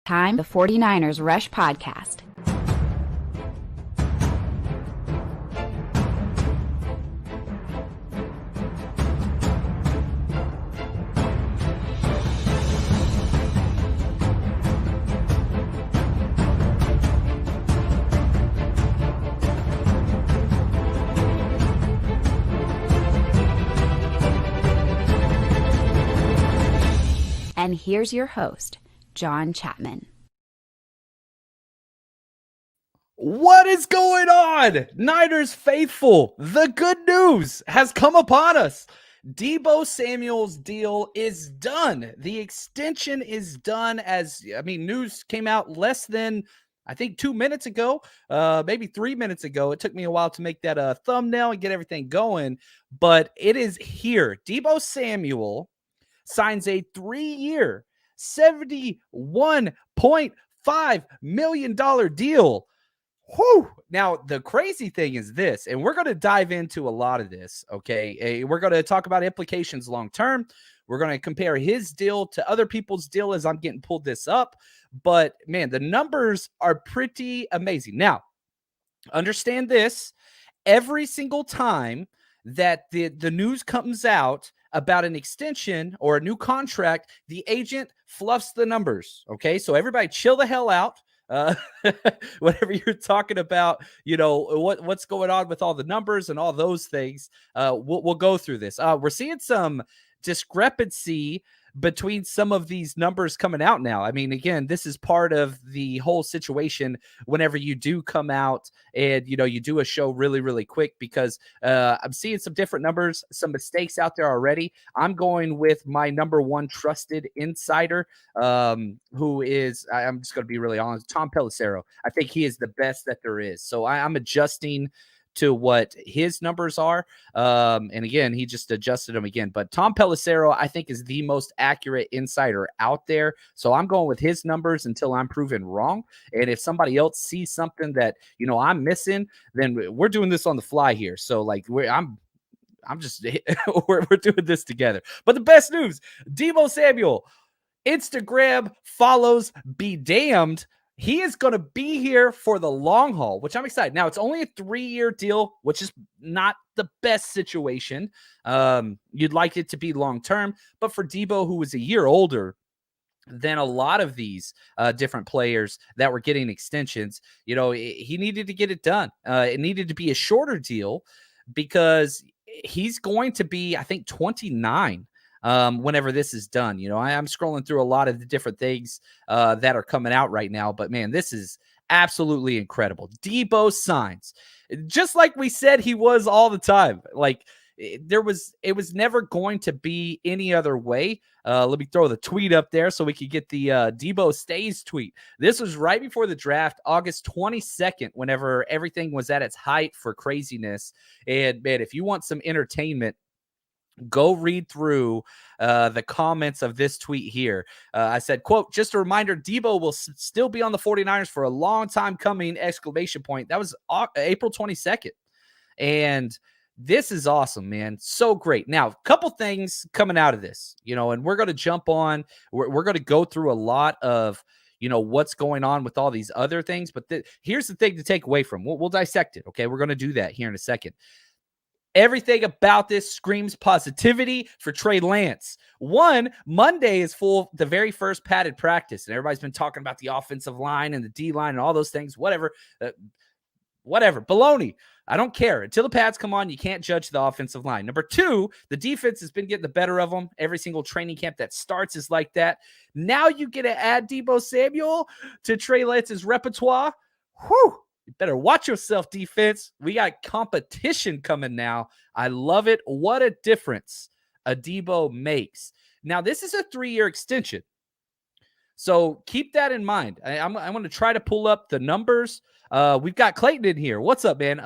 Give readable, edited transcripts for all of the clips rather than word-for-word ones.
Time, the 49ers Rush Podcast. And here's your host, John Chapman. What is going on, Niners faithful? The good news has come upon us. Deebo Samuel's deal is done. The extension is done news came out less than, 2 minutes ago, maybe 3 minutes ago. It took me a while to make that thumbnail and get everything going, but it is here. Deebo Samuel signs a 3-year, $71.5 million deal. Whew. Now, the crazy thing is this, and we're going to dive into a lot of this, okay? We're going to talk about implications long-term. We're going to compare his deal to other people's deal as I'm getting pulled this up. But, man, the numbers are pretty amazing. Now, understand this. Every single time that the news comes out about an extension or a new contract, the agent fluffs the numbers, okay? So everybody chill the hell out. Whatever you're talking about, what's going on with all the numbers and all those things, we'll go through this. We're seeing some discrepancy between some of these numbers coming out now. I mean, again, this is part of the whole situation whenever you do come out and, you do a show really, really quick, because I'm seeing some different numbers, some mistakes out there already. I'm going with my number one trusted insider, who is, I'm just going to be really honest, Tom Pelissero. I think he is the best that there is. So I'm adjusting to what his numbers are. And again, he just adjusted them again. But Tom Pelissero, I think, is the most accurate insider out there. So I'm going with his numbers until I'm proven wrong. And if somebody else sees something that, I'm missing, then we're doing this on the fly here. So I'm just, we're doing this together. But the best news, Deebo Samuel, Instagram follows be damned. He is going to be here for the long haul, which I'm excited. Now, it's only a 3-year deal, which is not the best situation. You'd like it to be long-term, but for Deebo, who is a year older than a lot of these different players that were getting extensions, he needed to get it done. It needed to be a shorter deal because he's going to be, I think, 29 whenever this is done. I'm scrolling through a lot of the different things that are coming out right now, but man, this is absolutely incredible. Deebo Signs, just like we said he was all the time. It was never going to be any other way. Let me throw the tweet up there so we could get the Deebo Stays tweet. This was right before the draft, August 22nd, whenever everything was at its height for craziness. And man, if you want some entertainment, go read through the comments of this tweet here. I said, quote, "Just a reminder, Deebo will still be on the 49ers for a long time coming, exclamation point." That was April 22nd. And this is awesome, man. So great. Now, a couple things coming out of this, and we're going to jump on. We're going to go through a lot of, what's going on with all these other things. But here's the thing to take away from. We'll dissect it, okay? We're going to do that here in a second. Everything about this screams positivity for Trey Lance. Monday is the very first padded practice, and everybody's been talking about the offensive line and the D line and all those things, whatever. Baloney. I don't care. Until the pads come on, you can't judge the offensive line. Number 2, the defense has been getting the better of them. Every single training camp that starts is like that. Now you get to add Deebo Samuel to Trey Lance's repertoire. Whew. You better watch yourself, defense. We got competition coming now. I love it. What a difference a Deebo makes. Now, this is a 3-year extension. So keep that in mind. I'm going to try to pull up the numbers. We've got Clayton in here. What's up, man?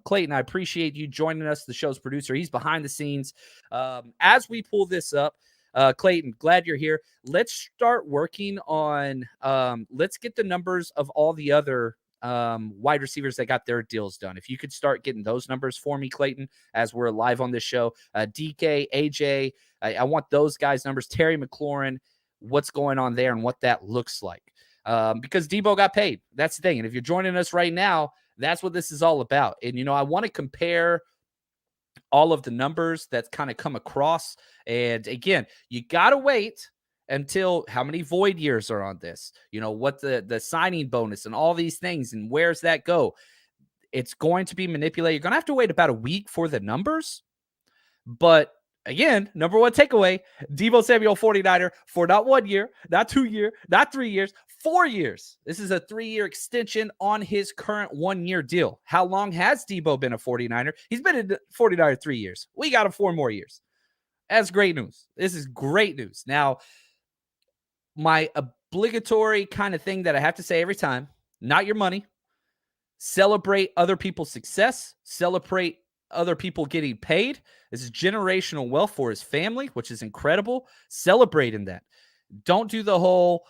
Clayton, I appreciate you joining us, the show's producer. He's behind the scenes. As we pull this up, Clayton, glad you're here. Let's start working on, let's get the numbers of all the other wide receivers that got their deals done. If you could start getting those numbers for me, Clayton, as we're live on this show. DK, AJ, I want those guys' numbers. Terry McLaurin, what's going on there and what that looks like. because Deebo got paid. That's the thing. And if you're joining us right now, that's what this is all about. And, I want to compare all of the numbers that's kind of come across. And again, you got to wait until how many void years are on this, what the signing bonus and all these things and where's that go. It's going to be manipulated. You're going to have to wait about a week for the numbers. But again, number one takeaway, Deebo Samuel 49er for not 1 year, not 2 year, not 3 years, 4 years. This is a 3-year extension on his current 1-year deal. How long has Deebo been a 49er? He's been a 49er 3 years. We got him 4 more years. That's great news. This is great news. Now, my obligatory kind of thing that I have to say every time, not your money. Celebrate other people's success. Celebrate other people getting paid. This is generational wealth for his family, which is incredible. Celebrating that. Don't do the whole,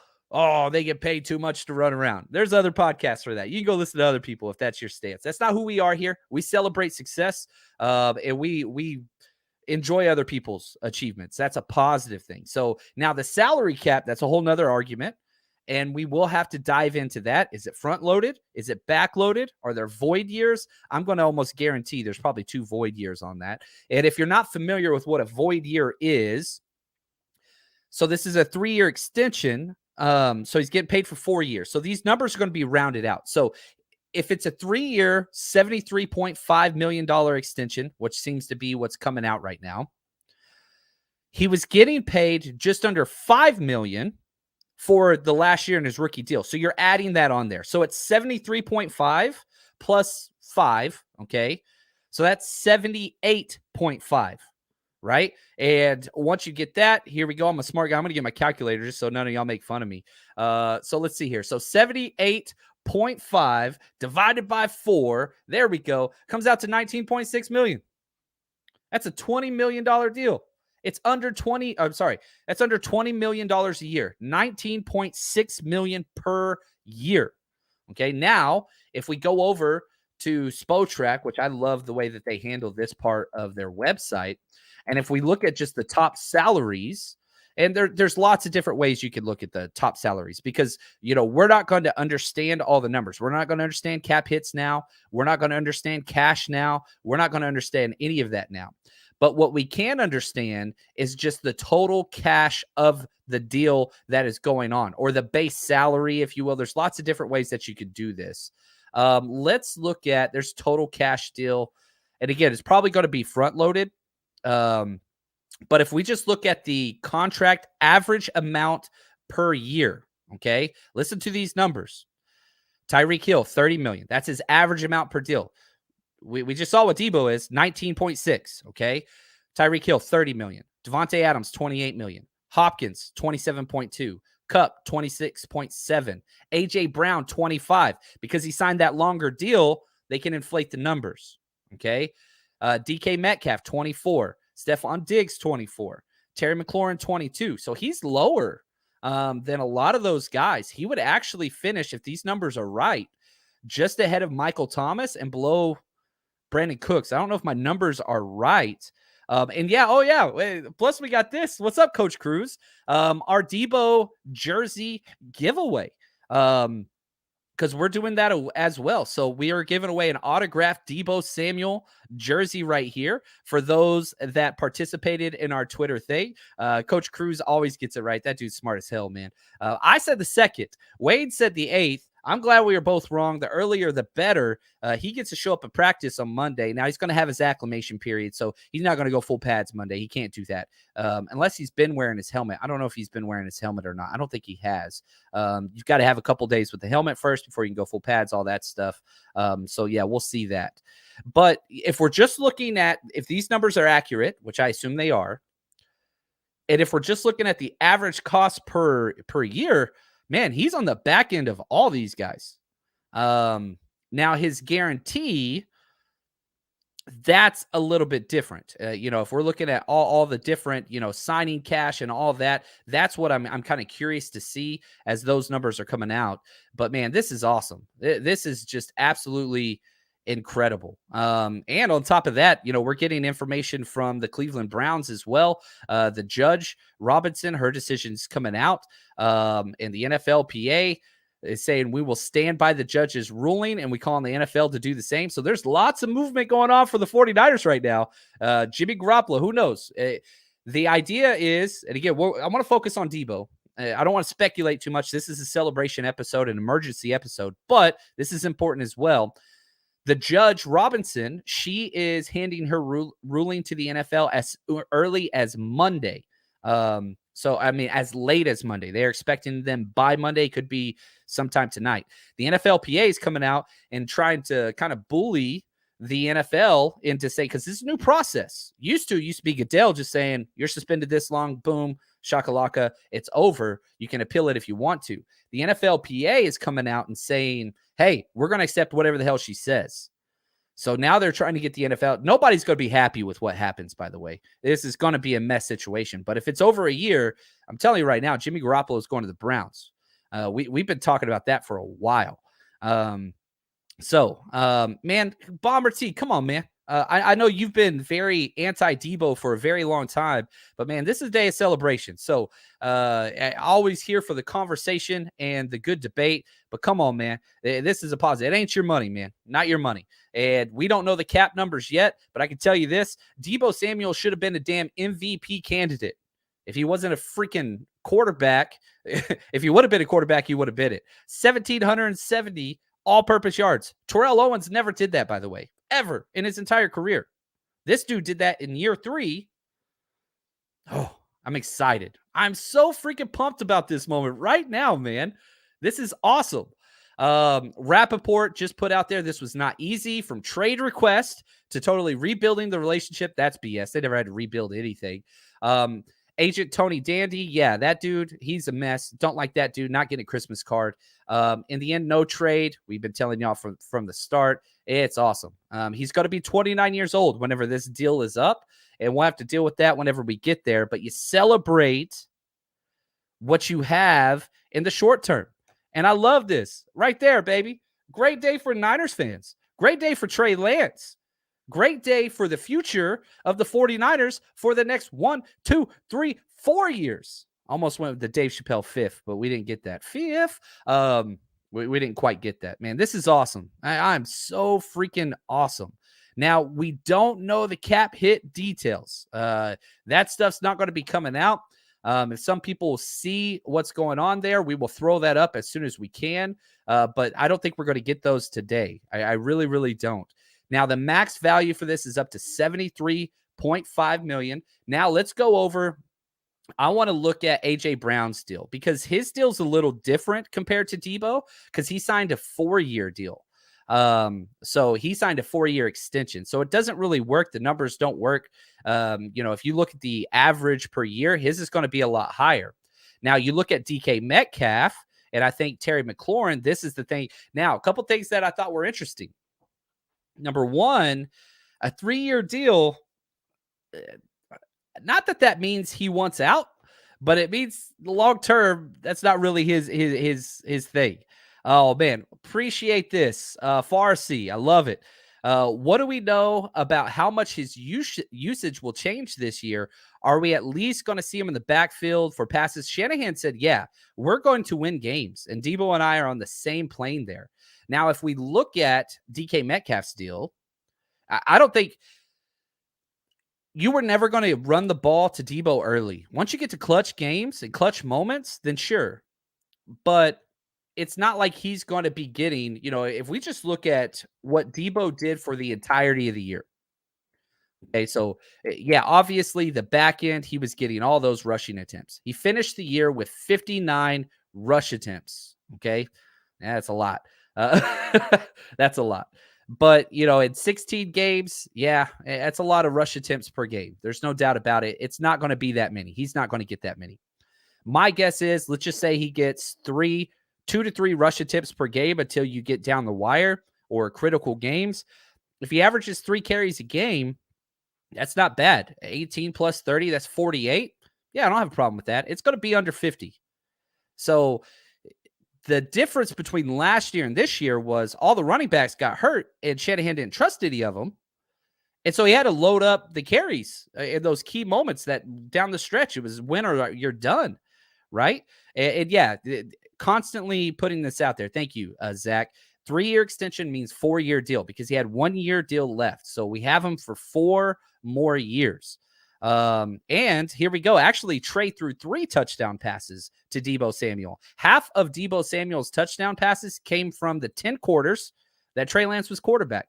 they get paid too much to run around. There's other podcasts for that. You can go listen to other people if that's your stance. That's not who we are here. We celebrate success, and we enjoy other people's achievements. That's a positive thing. So now the salary cap, that's a whole nother argument. And we will have to dive into that. Is it front loaded? Is it back loaded? Are there void years? I'm going to almost guarantee there's probably 2 void years on that. And if you're not familiar with what a void year is, so this is a 3-year extension. So he's getting paid for 4 years. So these numbers are going to be rounded out. So if it's a 3-year, $73.5 million extension, which seems to be what's coming out right now, he was getting paid just under $5 million for the last year in his rookie deal. So you're adding that on there. So it's 73.5 plus 5, okay? So that's 78.5, right? And once you get that, here we go. I'm a smart guy. I'm going to get my calculator just so none of y'all make fun of me. So let's see here. So 78.5 divided by 4, there we go, comes out to 19.6 million. That's a $20 million deal. It's under that's under $20 million a year, 19.6 million per year. Okay. Now, if we go over to Spotrac, which I love the way that they handle this part of their website. And if we look at just the top salaries, and there's lots of different ways you can look at the top salaries because, we're not going to understand all the numbers. We're not going to understand cap hits now. We're not going to understand cash now. We're not going to understand any of that now. But what we can understand is just the total cash of the deal that is going on, or the base salary, if you will. There's lots of different ways that you could do this. Let's look at, there's total cash deal. And again, it's probably going to be front loaded. But if we just look at the contract average amount per year, okay, listen to these numbers. Tyreek Hill, $30 million. That's his average amount per deal. We just saw what Deebo is, 19.6, okay? Tyreek Hill, $30 million. Devontae Adams, $28 million. Hopkins, 27.2. Kupp, 26.7. A.J. Brown, 25. Because he signed that longer deal, they can inflate the numbers, okay? DK Metcalf, 24. Stephon Diggs, 24. Terry McLaurin, 22. So he's lower than a lot of those guys. He would actually finish, if these numbers are right, just ahead of Michael Thomas and below Brandon Cooks. I don't know if my numbers are right. Plus we got this. What's up, Coach Cruz? Our Deebo jersey giveaway. Because we're doing that as well. So we are giving away an autographed Deebo Samuel jersey right here for those that participated in our Twitter thing. Coach Cruz always gets it right. That dude's smart as hell, man. I said the 2nd. Wade said the 8th. I'm glad we were both wrong. The earlier, the better. He gets to show up at practice on Monday. Now, he's going to have his acclimation period, so he's not going to go full pads Monday. He can't do that unless he's been wearing his helmet. I don't know if he's been wearing his helmet or not. I don't think he has. You've got to have a couple days with the helmet first before you can go full pads, all that stuff. We'll see that. But if we're just looking at if these numbers are accurate, which I assume they are, and if we're just looking at the average cost per year, man, he's on the back end of all these guys. Now, his guarantee, that's a little bit different. If we're looking at all the different, signing cash and all that, that's what I'm kind of curious to see as those numbers are coming out. But, man, this is awesome. This is just absolutely incredible. And on top of that, we're getting information from the Cleveland Browns as well. The Judge Robinson, her decision's coming out, and the NFLPA. is saying we will stand by the judge's ruling, and we call on the NFL to do the same. So there's lots of movement going on for the 49ers right now. Jimmy Garoppolo, who knows? The idea is, and again, I want to focus on Deebo. I don't want to speculate too much. This is a celebration episode, an emergency episode, but this is important as well. The judge, Robinson, she is handing her ruling to the NFL as early as Monday. So, I mean, as late as Monday. They're expecting them by Monday. Could be sometime tonight. The NFLPA is coming out and trying to kind of bully the NFL into saying, because this is a new process. Used to be Goodell just saying, you're suspended this long, boom, shakalaka, it's over. You can appeal it if you want to. The NFLPA is coming out and saying, hey, we're going to accept whatever the hell she says. So now they're trying to get the NFL. Nobody's going to be happy with what happens, by the way. This is going to be a mess situation. But if it's over a year, I'm telling you right now, Jimmy Garoppolo is going to the Browns. We've been talking about that for a while. Man, Bomber T, come on, man. I know you've been very anti-Deebo for a very long time, but man, this is a day of celebration. So I always here for the conversation and the good debate, but come on, man. This is a positive. It ain't your money, man. Not your money. And we don't know the cap numbers yet, but I can tell you this. Deebo Samuel should have been a damn MVP candidate. If he wasn't a freaking quarterback, if he would have been a quarterback, he would have been it. 1,770 all-purpose yards. Terrell Owens never did that, by the way, ever in his entire career. This dude did that in year 3. Oh, I'm excited. I'm so freaking pumped about this moment right now, man. This is awesome. Rappaport just put out there, this was not easy, from trade request to totally rebuilding the relationship. That's BS. They never had to rebuild anything. Agent Tony Dandy, yeah, that dude, he's a mess. Don't like that dude, not getting a Christmas card. In the end, no trade. We've been telling y'all from the start. It's awesome. He's going to be 29 years old whenever this deal is up, and we'll have to deal with that whenever we get there. But you celebrate what you have in the short term. And I love this right there, baby. Great day for Niners fans. Great day for Trey Lance. Great day for the future of the 49ers for the next 1, 2, 3, 4 years. Almost went with the Dave Chappelle fifth, but we didn't get that fifth. We didn't quite get that, man. This is awesome. I'm so freaking awesome. Now, we don't know the cap hit details. That stuff's not going to be coming out. If some people will see what's going on there, we will throw that up as soon as we can. But I don't think we're going to get those today. I really, really don't. Now, the max value for this is up to $73.5 million. Now, let's go over. I want to look at A.J. Brown's deal because his deal's a little different compared to Deebo because he signed a 4-year deal. So he signed a 4-year extension. So it doesn't really work. The numbers don't work. If you look at the average per year, his is going to be a lot higher. Now, you look at DK Metcalf, and I think Terry McLaurin, this is the thing. Now, a couple things that I thought were interesting. Number one, a 3-year deal, not that means he wants out, but it means long term, that's not really his thing. Oh, man, appreciate this. Farsi, I love it. What do we know about how much his usage will change this year? Are we at least going to see him in the backfield for passes? Shanahan said, yeah, we're going to win games, and Deebo and I are on the same plane there. Now, if we look at DK Metcalf's deal, I don't think you were never going to run the ball to Deebo early. Once you get to clutch games and clutch moments, then sure. But it's not like he's going to be getting, if we just look at what Deebo did for the entirety of the year. Okay, so yeah, obviously the back end, he was getting all those rushing attempts. He finished the year with 59 rush attempts. Okay, that's a lot. That's a lot. But, in 16 games, yeah, that's a lot of rush attempts per game. There's no doubt about it. It's not going to be that many. He's not going to get that many. My guess is, let's just say he gets 2 to 3 rush attempts per game until you get down the wire or critical games. If he averages 3 carries a game, that's not bad. 18 plus 30, that's 48. Yeah, I don't have a problem with that. It's going to be under 50. So the difference between last year and this year was all the running backs got hurt and Shanahan didn't trust any of them. And so he had to load up the carries in those key moments that down the stretch, it was win or you're done. Right. And yeah, constantly putting this out there. Thank you, Zach. 3-year extension means 4-year deal because he had 1-year deal left. So we have him for 4 more years. And here we go. Actually, Trey threw 3 touchdown passes to Deebo Samuel. Half of Deebo Samuel's touchdown passes came from the 10 quarters that Trey Lance was quarterback.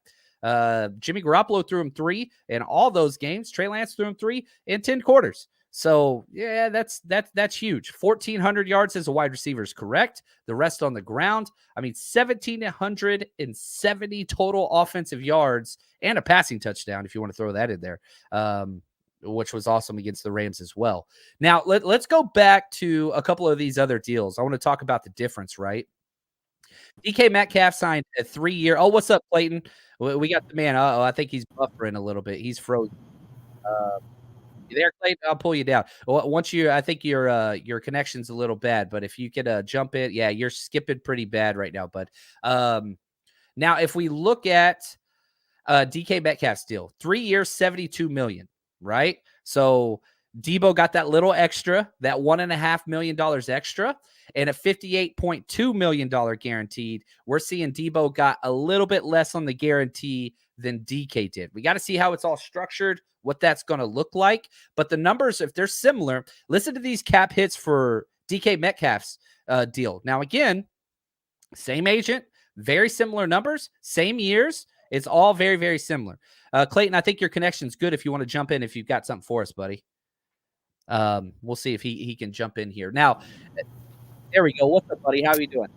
Jimmy Garoppolo threw him 3 in all those games. Trey Lance threw him 3 in 10 quarters. So yeah, that's huge. 1,400 yards as a wide receiver is correct. The rest on the ground. I mean, 1,770 total offensive yards and a passing touchdown, if you want to throw that in there, which was awesome against the Rams as well. Now let's go back to a couple of these other deals. I want to talk about the difference, right? DK Metcalf signed a 3-year. Oh, what's up, Clayton? We got the man. I think he's buffering a little bit. He's frozen. You there, Clayton? I'll pull you down. Once I think your connection's a little bad, but if you could jump in, yeah, you're skipping pretty bad right now. But now if we look at DK Metcalf's deal, 3 years, $72 million, right? So Deebo got that little extra, that $1.5 million extra, and a $58.2 million guaranteed. We're seeing Deebo got a little bit less on the guarantee than DK did. We got to see how it's all structured, what that's going to look like. But the numbers, if they're similar, listen to these cap hits for DK Metcalf's deal. Now, again, same agent, very similar numbers, same years. It's all very, very similar. Clayton, I think your connection's good if you want to jump in, if you've got something for us, buddy. We'll see if he can jump in here. Now, there we go. What's up, buddy? How are you doing?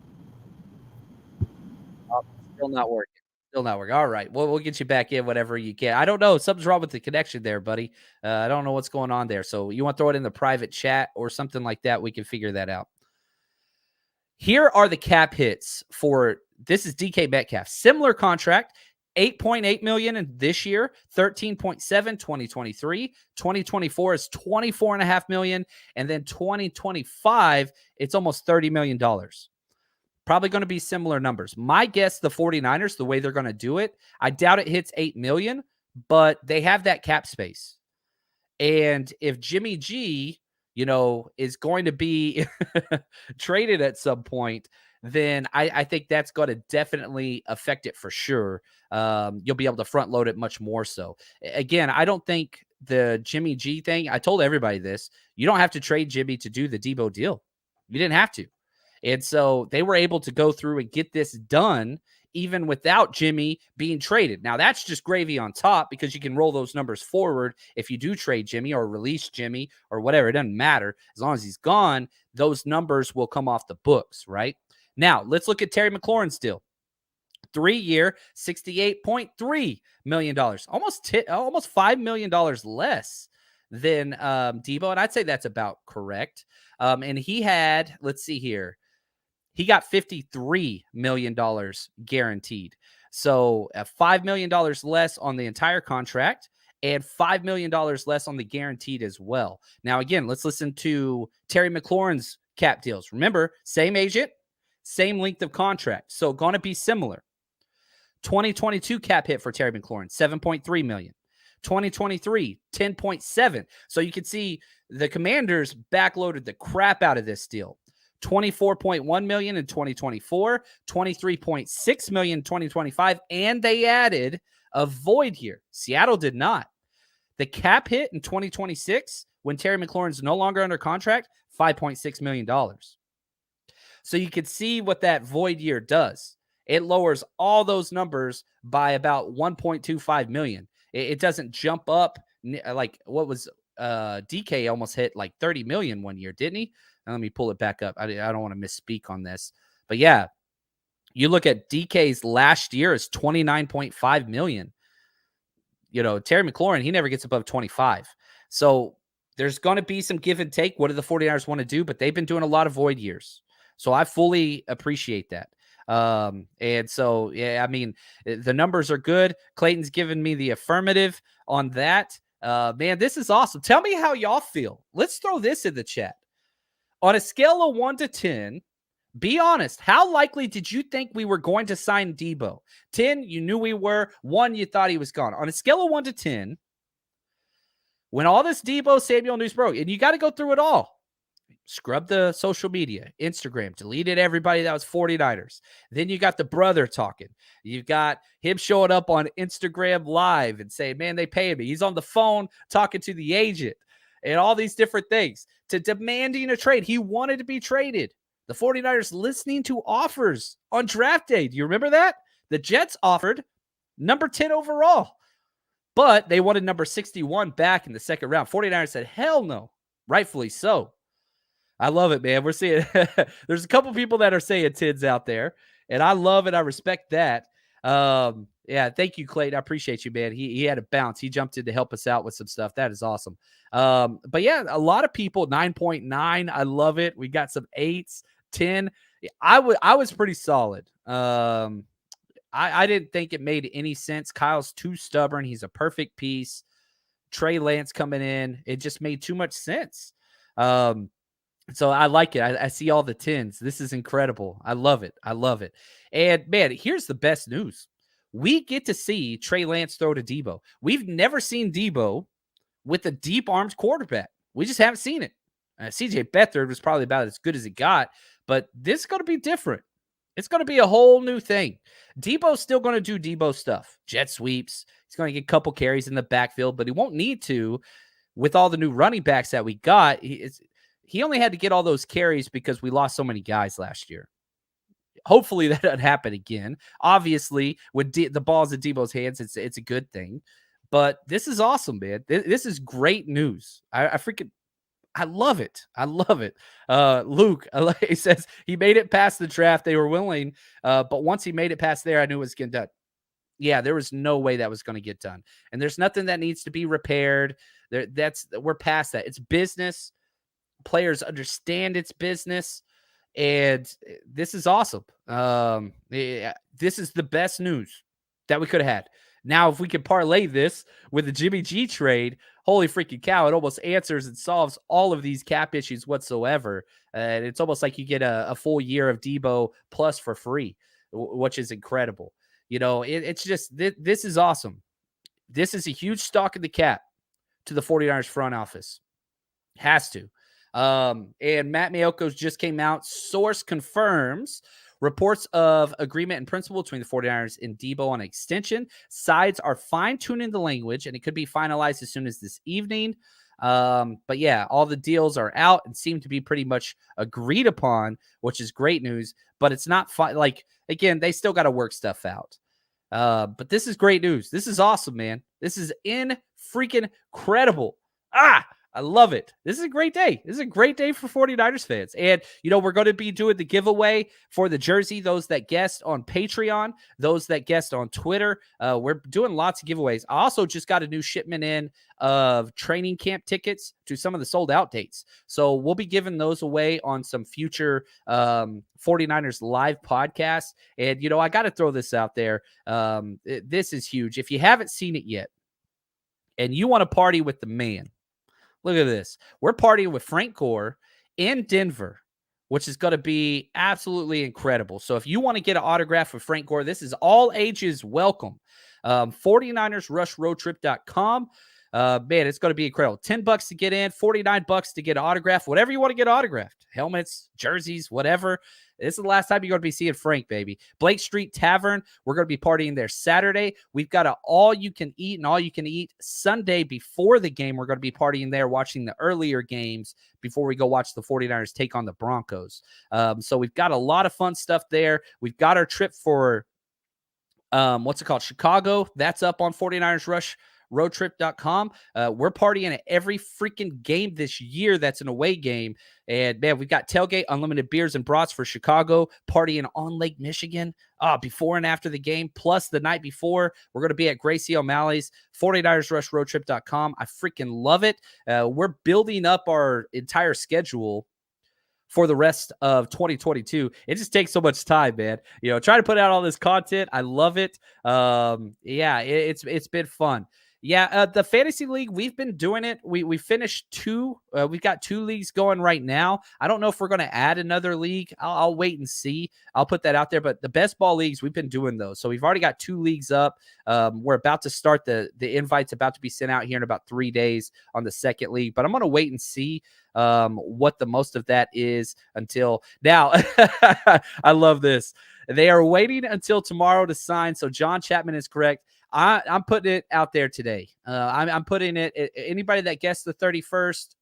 Still not working. Still not working. All right. We'll get you back in whatever you can. I don't know. Something's wrong with the connection there, buddy. I don't know what's going on there. So you want to throw it in the private chat or something like that? We can figure that out. Here are the cap hits for this is DK Metcalf. Similar contract. 8.8 million in this year, 13.7 2023, 2024 is 24.5 million, and then 2025 it's almost $30 million. Probably going to be similar numbers. My guess, the 49ers, the way they're going to do it, I doubt it hits 8 million, but they have that cap space. And if Jimmy G, is going to be traded at some point, then I think that's going to definitely affect it for sure. You'll be able to front load it much more so. Again, I don't think the Jimmy G thing, I told everybody this, you don't have to trade Jimmy to do the Deebo deal. You didn't have to. And so they were able to go through and get this done even without Jimmy being traded. Now, that's just gravy on top because you can roll those numbers forward if you do trade Jimmy or release Jimmy or whatever. It doesn't matter. As long as he's gone, those numbers will come off the books, right? Now, let's look at Terry McLaurin's deal. 3-year, $68.3 million. Almost $5 million less than Deebo, and I'd say that's about correct. And he had, let's see here, he got $53 million guaranteed. So $5 million less on the entire contract and $5 million less on the guaranteed as well. Now, again, let's listen to Terry McLaurin's cap deals. Remember, same agent, same length of contract. So going to be similar. 2022 cap hit for Terry McLaurin, $7.3 million. 2023, $10.7. So you can see the Commanders backloaded the crap out of this deal. $24.1 million in 2024, $23.6 million in 2025, and they added a void here. Seattle did not. The cap hit in 2026, when Terry McLaurin's no longer under contract, $5.6 million. So you can see what that void year does. It lowers all those numbers by about $1.25 million. It doesn't jump up like what was DK almost hit like 30 million one year, didn't he? Now, let me pull it back up. I don't want to misspeak on this. But yeah, you look at DK's last year is 29.5 million. Terry McLaurin, he never gets above 25. So there's going to be some give and take. What do the 49ers want to do? But they've been doing a lot of void years. So I fully appreciate that. And so, yeah, I mean, the numbers are good. Clayton's given me the affirmative on that. Man, this is awesome. Tell me how y'all feel. Let's throw this in the chat. On a scale of 1 to 10, be honest. How likely did you think we were going to sign Deebo? 10, you knew we were. 1, you thought he was gone. On a scale of 1 to 10, when all this Deebo Samuel news broke, and you got to go through it all. scrubbed the social media, Instagram, deleted everybody that was 49ers. Then you got the brother talking. You've got him showing up on Instagram Live and saying, man, they pay me. He's on the phone talking to the agent and all these different things to demanding a trade. He wanted to be traded. The 49ers listening to offers on draft day. Do you remember that? The Jets offered number 10 overall, but they wanted number 61 back in the second round. 49ers said, hell no. Rightfully so. I love it, man. We're seeing there's a couple people that are saying TIDs out there, and I love it. I respect that. Yeah, thank you, Clayton. I appreciate you, man. He had a bounce. He jumped in to help us out with some stuff. That is awesome. But yeah, a lot of people 9.9. I love it. We got some 8s, 10. I was pretty solid. I didn't think it made any sense. Kyle's too stubborn. He's a perfect piece. Trey Lance coming in. It just made too much sense. So I like it. I see all the 10s. This is incredible. I love it. I love it. And man, here's the best news. We get to see Trey Lance throw to Deebo. We've never seen Deebo with a deep armed quarterback. We just haven't seen it. CJ Beathard was probably about as good as it got, but this is going to be different. It's going to be a whole new thing. Deebo's still going to do Deebo stuff. Jet sweeps. He's going to get a couple carries in the backfield, but he won't need to with all the new running backs that we got. He only had to get all those carries because we lost so many guys last year. Hopefully that doesn't happen again. Obviously, with the ball's in Deebo's hands, it's a good thing. But this is awesome, man. This is great news. I love it. I love it. Luke, he says he made it past the draft. They were willing, but once he made it past there, I knew it was getting done. Yeah, there was no way that was going to get done. And there's nothing that needs to be repaired. We're past that. It's business. Players understand it's business, and this is awesome. This is the best news that we could have had. Now, if we could parlay this with the Jimmy G trade, holy freaking cow, it almost answers and solves all of these cap issues whatsoever. And it's almost like you get a full year of Deebo plus for free, which is incredible. You know, it's just, this is awesome. This is a huge stock in the cap to the 49ers front office. Has to. And Matt Mayoko's just came out. Source confirms reports of agreement in principle between the 49ers and Deebo on extension. Sides are fine-tuning the language, and it could be finalized as soon as this evening. But yeah, all the deals are out and seem to be pretty much agreed upon, which is great news. But it's not again, they still got to work stuff out. But this is great news. This is awesome, man. This is freaking incredible. I love it. This is a great day. This is a great day for 49ers fans. And, you know, we're going to be doing the giveaway for the jersey, those that guessed on Patreon, those that guessed on Twitter. We're doing lots of giveaways. I also just got a new shipment in of training camp tickets to some of the sold out dates. So we'll be giving those away on some future 49ers live podcasts. And, you know, I got to throw this out there. This is huge. If you haven't seen it yet and you want to party with the man, look at this. We're partying with Frank Gore in Denver, which is going to be absolutely incredible. So if you want to get an autograph with Frank Gore, this is all ages welcome. 49ersrushroadtrip.com. Man, it's going to be incredible. $10 to get in, $49 to get an autograph, whatever you want to get autographed. Helmets, jerseys, whatever. This is the last time you're going to be seeing Frank, baby. Blake Street Tavern. We're going to be partying there Saturday. We've got an all-you-can-eat and all-you-can-eat Sunday before the game. We're going to be partying there, watching the earlier games before we go watch the 49ers take on the Broncos. So we've got a lot of fun stuff there. We've got our trip for, Chicago. That's up on 49ers Rush. Roadtrip.com. We're partying at every freaking game this year that's an away game. And man, we've got tailgate, unlimited beers and brats for Chicago, partying on Lake Michigan before and after the game. Plus the night before, we're going to be at Gracie O'Malley's, 49ersrushroadtrip.com. I freaking love it. We're building up our entire schedule for the rest of 2022. It just takes so much time, man. You know, trying to put out all this content. I love it. Yeah, it's been fun. Yeah, the fantasy league, we've been doing it. We finished two. We've got two leagues going right now. I don't know if we're going to add another league. I'll wait and see. I'll put that out there. But the best ball leagues, we've been doing those. So we've already got two leagues up. We're about to start the invites about to be sent out here in about 3 days on the second league. But I'm going to wait and see what the most of that is until now. I love this. They are waiting until tomorrow to sign. So John Chapman is correct. I'm putting it out there today. I'm putting it. Anybody that guessed the 31st,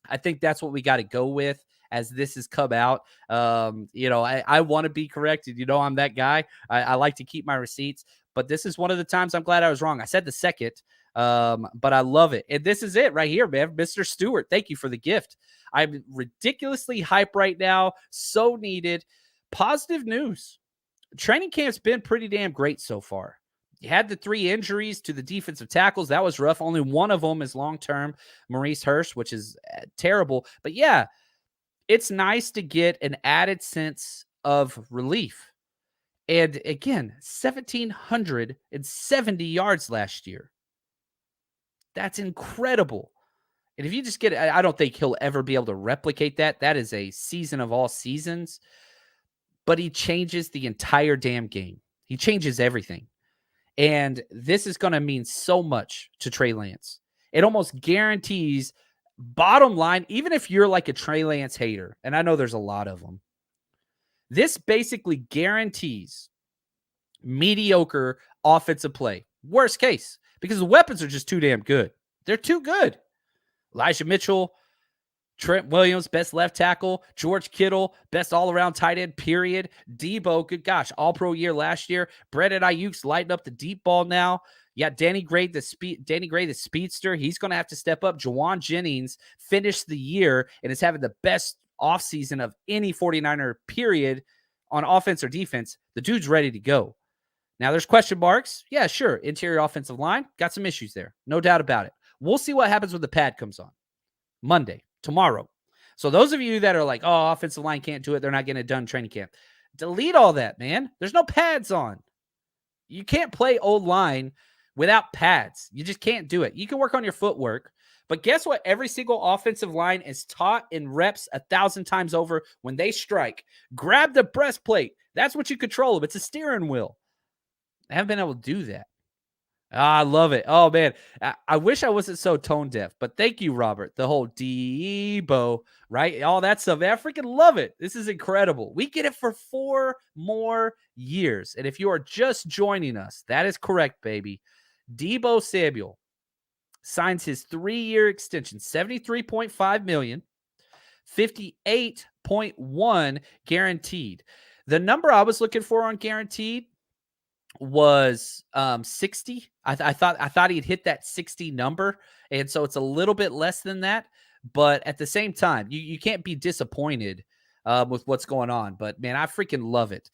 I think that's what we got to go with as this has come out. I want to be corrected. I'm that guy. I like to keep my receipts, but this is one of the times I'm glad I was wrong. I said the second, but I love it. And this is it right here, man. Mr. Stewart, thank you for the gift. I'm ridiculously hype right now. So needed. Positive news. Training camp's been pretty damn great so far. You had the 3 injuries to the defensive tackles. That was rough. Only one of them is long-term, Maurice Hurst, which is terrible. But yeah, it's nice to get an added sense of relief. And again, 1,770 yards last year. That's incredible. And if you just get it, I don't think he'll ever be able to replicate that. That is a season of all seasons. But he changes the entire damn game. He changes everything. And this is going to mean so much to Trey Lance. It almost guarantees, bottom line, even if you're like a Trey Lance hater, and I know there's a lot of them, this basically guarantees mediocre offensive play. Worst case, because the weapons are just too damn good. They're too good. Elijah Mitchell, Trent Williams, best left tackle. George Kittle, best all-around tight end, period. Deebo, good gosh, all-pro year last year. Brandon Ayuk's lighting up the deep ball now. Yeah, Danny Gray, the speedster, he's going to have to step up. Jawan Jennings finished the year and is having the best offseason of any 49er, period, on offense or defense. The dude's ready to go. Now, there's question marks. Yeah, sure. Interior offensive line, got some issues there. No doubt about it. We'll see what happens when the pad comes on. Monday, tomorrow. So those of you that are like, oh, offensive line can't do it, they're not getting it done in training camp. Delete all that, man. There's no pads on. You can't play old line without pads. You just can't do it. You can work on your footwork, but guess what? Every single offensive line is taught in reps 1,000 times over when they strike. Grab the breastplate. That's what you control. It's a steering wheel. I haven't been able to do that. I love it. Oh, man. I wish I wasn't so tone deaf, but thank you, Robert. The whole Deebo, right? All that stuff. I freaking love it. This is incredible. We get it for 4 more years. And if you are just joining us, that is correct, baby. Deebo Samuel signs his 3-year extension, $73.5 million, $58.1 guaranteed. The number I was looking for on guaranteed was 60. I thought he'd hit that 60 number, and so it's a little bit less than that. But at the same time, you can't be disappointed with what's going on. But man, I freaking love it.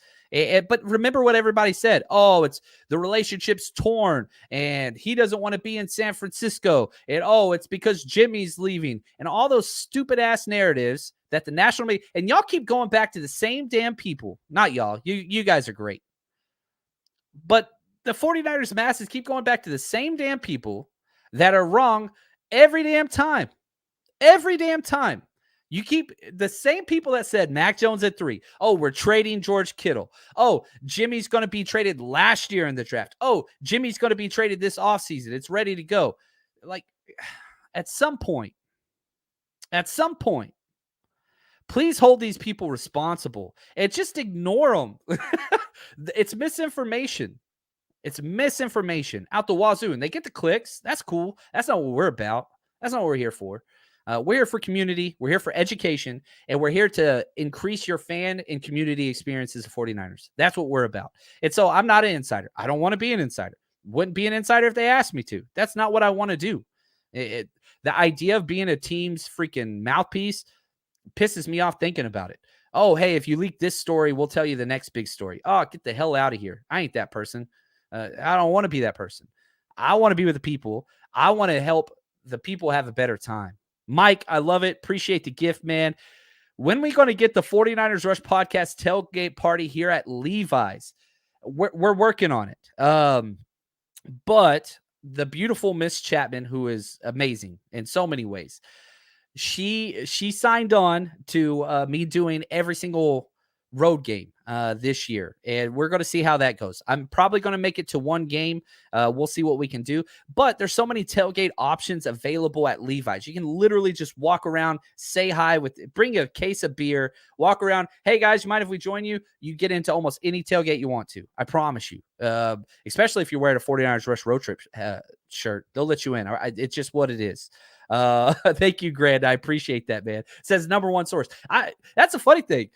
But remember what everybody said. Oh, it's the relationship's torn, and he doesn't want to be in San Francisco. And oh, it's because Jimmy's leaving, and all those stupid ass narratives that the national media, and y'all keep going back to the same damn people. Not y'all. You guys are great. But the 49ers masses keep going back to the same damn people that are wrong every damn time. Every damn time. You keep the same people that said Mac Jones at 3. Oh, we're trading George Kittle. Oh, Jimmy's going to be traded last year in the draft. Oh, Jimmy's going to be traded this offseason. It's ready to go. Like, at some point, please hold these people responsible and just ignore them. It's misinformation. It's misinformation out the wazoo. And they get the clicks. That's cool. That's not what we're about. That's not what we're here for. We're here for community. We're here for education. And we're here to increase your fan and community experiences of 49ers. That's what we're about. And so I'm not an insider. I don't want to be an insider. Wouldn't be an insider if they asked me to. That's not what I want to do. The idea of being a team's freaking mouthpiece pisses me off thinking about it. Oh, hey, if you leak this story, we'll tell you the next big story. Oh, get the hell out of here. I ain't that person. I don't want to be that person. I want to be with the people. I want to help the people have a better time. Mike, I love it. Appreciate the gift, man. When are we going to get the 49ers Rush podcast tailgate party here at Levi's? We're working on it. But the beautiful Miss Chapman, who is amazing in so many ways, she signed on to me doing every single road game this year, and we're going to see how that goes. I'm probably going to make it to one game. We'll see what we can do, but there's so many tailgate options available at Levi's. You can literally just walk around, say hi, bring a case of beer, walk around. Hey guys, you mind if we join you? You get into almost any tailgate you want to. I promise you. Especially if you're wearing a 49ers Rush road trip shirt, they'll let you in. It's just what it is. Thank you, Grant. I appreciate that, man. It says number one source. That's a funny thing.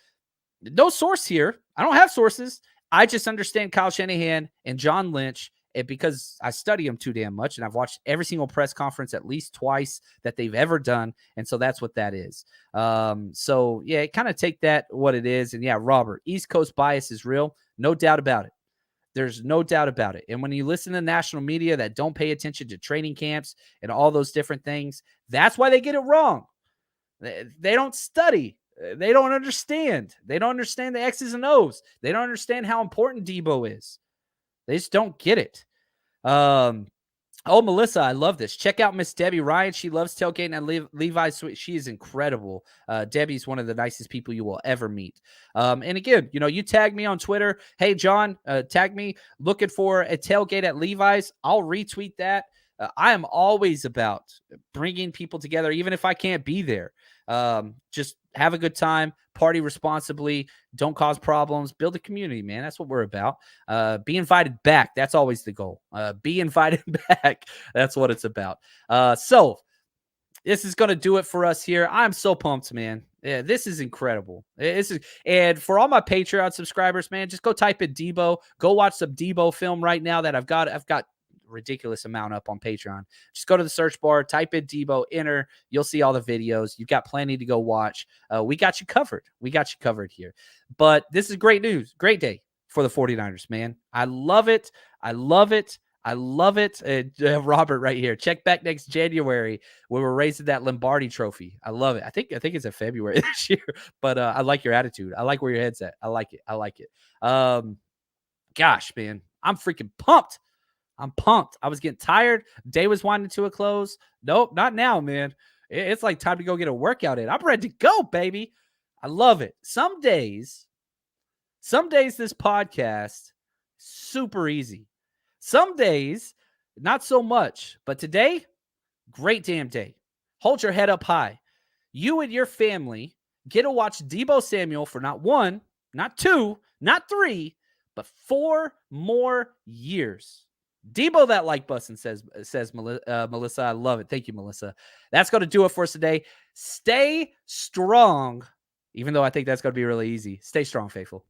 No source here. I don't have sources. I just understand Kyle Shanahan and John Lynch, and because I study them too damn much, and I've watched every single press conference at least twice that they've ever done, and so that's what that is. So yeah, kind of take that what it is, and yeah, Robert, East Coast bias is real, no doubt about it. There's no doubt about it. And when you listen to national media that don't pay attention to training camps and all those different things, that's why they get it wrong. They don't study. They don't understand. They don't understand the X's and O's. They don't understand how important Deebo is. They just don't get it. Oh, Melissa, I love this. Check out Miss Debbie Ryan. She loves tailgating at Levi's. She is incredible. Debbie's one of the nicest people you will ever meet. And again, you tag me on Twitter. Hey, John, tag me looking for a tailgate at Levi's. I'll retweet that. I am always about bringing people together, even if I can't be there. Just have a good time, party responsibly, don't cause problems, build a community, man. That's what we're about. Be invited back. That's always the goal. Be invited back. That's what it's about. So this is going to do it for us here. I'm so pumped, man. Yeah, this is incredible. And for all my Patreon subscribers, man, just go type in Deebo. Go watch some Deebo film right now that I've got ridiculous amount up on Patreon. Just go to the search bar, type in Deebo, enter. You'll see all the videos. You've got plenty to go watch. We got you covered. We got you covered here. But this is great news. Great day for the 49ers, man. I love it. I love it. I love it. Robert right here. Check back next January when we're raising that Lombardi trophy. I love it. I think it's in February this year, but I like your attitude. I like where your head's at. I like it. I like it. Gosh, man, I'm freaking pumped. I'm pumped. I was getting tired. Day was winding to a close. Nope, not now, man. It's like time to go get a workout in. I'm ready to go, baby. I love it. Some days this podcast, super easy. Some days, not so much. But today, great damn day. Hold your head up high. You and your family get to watch Deebo Samuel for not one, not two, not three, but 4 more years. Deebo that like button, says Melissa. I love it. Thank you, Melissa. That's going to do it for us today. Stay strong, even though I think that's going to be really easy. Stay strong, faithful.